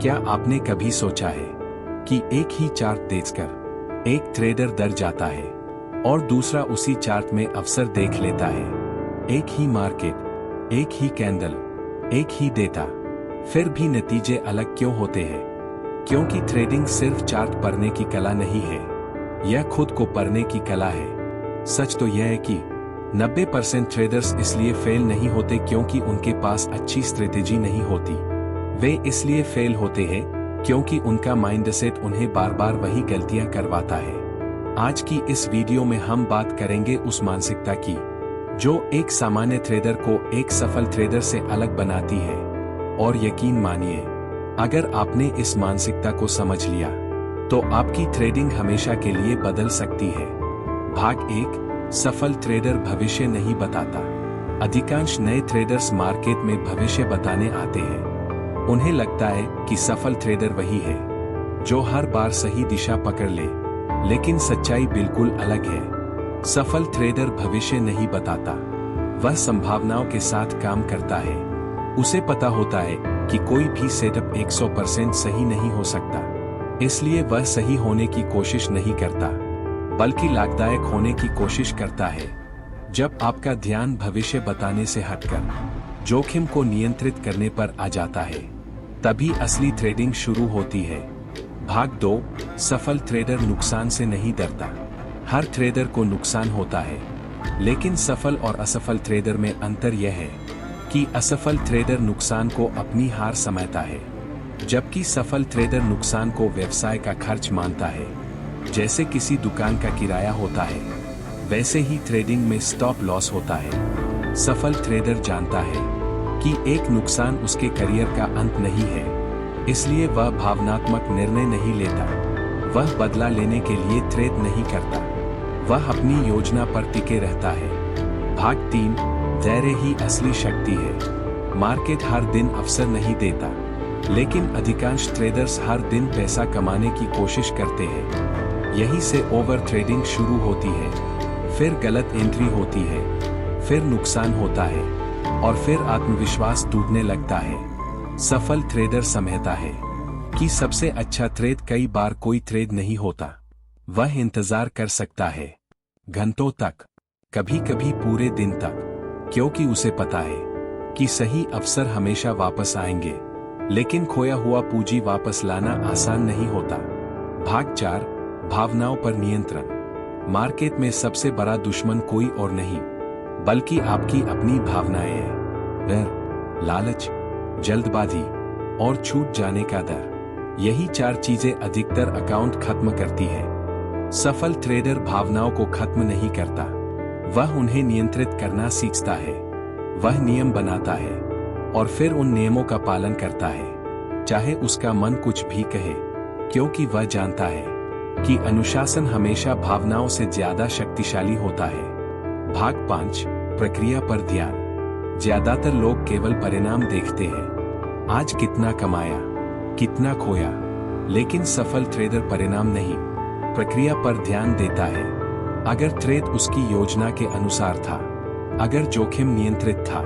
क्या आपने कभी सोचा है कि एक ही चार्ट देखकर एक ट्रेडर डर जाता है और दूसरा उसी चार्ट में अवसर देख लेता है? एक ही मार्केट, एक ही कैंडल, एक ही डेटा, फिर भी नतीजे अलग क्यों होते हैं? क्योंकि ट्रेडिंग सिर्फ चार्ट पढ़ने की कला नहीं है, यह खुद को पढ़ने की कला है। सच तो यह है कि 90% ट्रेडर्स इसलिए फेल नहीं होते क्योंकि उनके पास अच्छी स्ट्रेटेजी नहीं होती। वे इसलिए फेल होते हैं क्योंकि उनका माइंडसेट उन्हें बार बार वही गलतियां करवाता है। आज की इस वीडियो में हम बात करेंगे उस मानसिकता की जो एक सामान्य ट्रेडर को एक सफल ट्रेडर से अलग बनाती है। और यकीन मानिए, अगर आपने इस मानसिकता को समझ लिया तो आपकी ट्रेडिंग हमेशा के लिए बदल सकती है। भाग 1, सफल ट्रेडर भविष्य नहीं बताता। अधिकांश नए ट्रेडर्स मार्केट में भविष्य बताने आते हैं। उन्हें लगता है कि सफल ट्रेडर वही है जो हर बार सही दिशा पकड़ ले, लेकिन सच्चाई बिल्कुल अलग है। सफल ट्रेडर भविष्य नहीं बताता, वह संभावनाओं के साथ काम करता है। उसे पता होता है कि कोई भी सेटअप 100% सही नहीं हो सकता, इसलिए वह सही होने की कोशिश नहीं करता, बल्कि लाभदायक होने की कोशिश करता है। जब आपका ध्यान भविष्य बताने से हटकर जोखिम को नियंत्रित करने पर आ जाता है, तभी असली ट्रेडिंग शुरू होती है। भाग 2, सफल ट्रेडर नुकसान से नहीं डरता। हर ट्रेडर को नुकसान होता है, लेकिन सफल और असफल ट्रेडर में अंतर यह है कि असफल ट्रेडर नुकसान को अपनी हार समझता है, जबकि सफल ट्रेडर नुकसान को व्यवसाय का खर्च मानता है। जैसे किसी दुकान का किराया होता है, वैसे ही ट्रेडिंग में स्टॉप लॉस होता है। सफल ट्रेडर जानता है कि एक नुकसान उसके करियर का अंत नहीं है, इसलिए वह भावनात्मक निर्णय नहीं लेता। वह बदला लेने के लिए ट्रेड नहीं करता, वह अपनी योजना पर टिके रहता है। भाग 3, धैर्य ही असली शक्ति है। मार्केट हर दिन अवसर नहीं देता, लेकिन अधिकांश ट्रेडर्स हर दिन पैसा कमाने की कोशिश करते हैं। यहीं से ओवर ट्रेडिंग शुरू होती है, फिर गलत एंट्री होती है, फिर नुकसान होता है और फिर आत्मविश्वास टूटने लगता है। सफल ट्रेडर समझता है कि सबसे अच्छा ट्रेड कई बार कोई ट्रेड नहीं होता। वह इंतजार कर सकता है, घंटों तक, कभी कभी पूरे दिन तक, क्योंकि उसे पता है कि सही अवसर हमेशा वापस आएंगे, लेकिन खोया हुआ पूंजी वापस लाना आसान नहीं होता। भाग 4, भावनाओं पर नियंत्रण। मार्केट में सबसे बड़ा दुश्मन कोई और नहीं, बल्कि आपकी अपनी भावनाएं हैं। डर, लालच, जल्दबाजी और छूट जाने का डर, यही 4 चीजें अधिकतर अकाउंट खत्म करती है। सफल ट्रेडर भावनाओं को खत्म नहीं करता, वह उन्हें नियंत्रित करना सीखता है। वह नियम बनाता है और फिर उन नियमों का पालन करता है, चाहे उसका मन कुछ भी कहे, क्योंकि वह जानता है कि अनुशासन हमेशा भावनाओं से ज्यादा शक्तिशाली होता है। भाग 5, प्रक्रिया पर ध्यान। ज्यादातर लोग केवल परिणाम देखते हैं, आज कितना कमाया, कितना खोया, लेकिन सफल ट्रेडर परिणाम नहीं, प्रक्रिया पर ध्यान देता है। अगर ट्रेड उसकी योजना के अनुसार था, अगर जोखिम नियंत्रित था,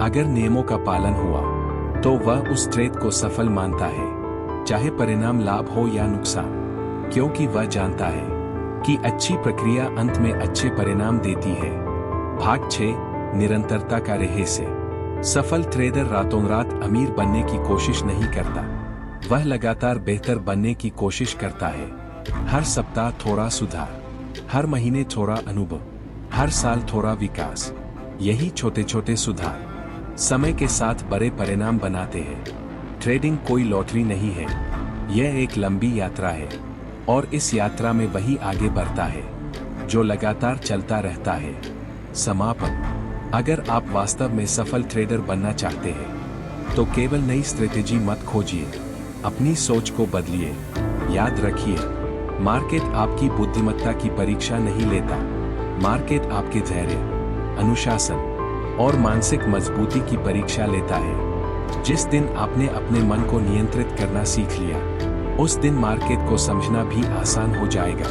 अगर नियमों का पालन हुआ, तो वह उस ट्रेड को सफल मानता है, चाहे परिणाम लाभ हो या नुकसान, क्योंकि वह जानता है कि अच्छी प्रक्रिया अंत में अच्छे परिणाम देती है। भाग 6, निरंतरता का रहस्य। सफल ट्रेडर रातों रात अमीर बनने की कोशिश नहीं करता, वह लगातार बेहतर बनने की कोशिश करता है। हर सप्ताह थोड़ा सुधार, हर महीने थोड़ा अनुभव, हर साल थोड़ा विकास। यही छोटे छोटे सुधार समय के साथ बड़े परिणाम बनाते हैं। ट्रेडिंग कोई लॉटरी नहीं है, यह एक लंबी यात्रा है, और इस यात्रा में वही आगे बढ़ता है जो लगातार चलता रहता है। समापन, अगर आप वास्तव में सफल ट्रेडर बनना चाहते हैं तो केवल नई स्ट्रेटेजी मत खोजिए, अपनी सोच को बदलिए। याद रखिए, मार्केट आपकी बुद्धिमत्ता की परीक्षा नहीं लेता, मार्केट आपके धैर्य, अनुशासन और मानसिक मजबूती की परीक्षा लेता है। जिस दिन आपने अपने मन को नियंत्रित करना सीख लिया, उस दिन मार्केट को समझना भी आसान हो जाएगा।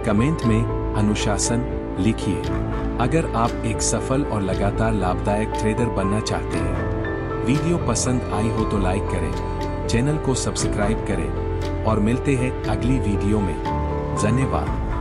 कमेंट में अनुशासन लिखिए अगर आप एक सफल और लगातार लाभदायक ट्रेडर बनना चाहते हैं। वीडियो पसंद आई हो तो लाइक करें, चैनल को सब्सक्राइब करें और मिलते हैं अगली वीडियो में। धन्यवाद।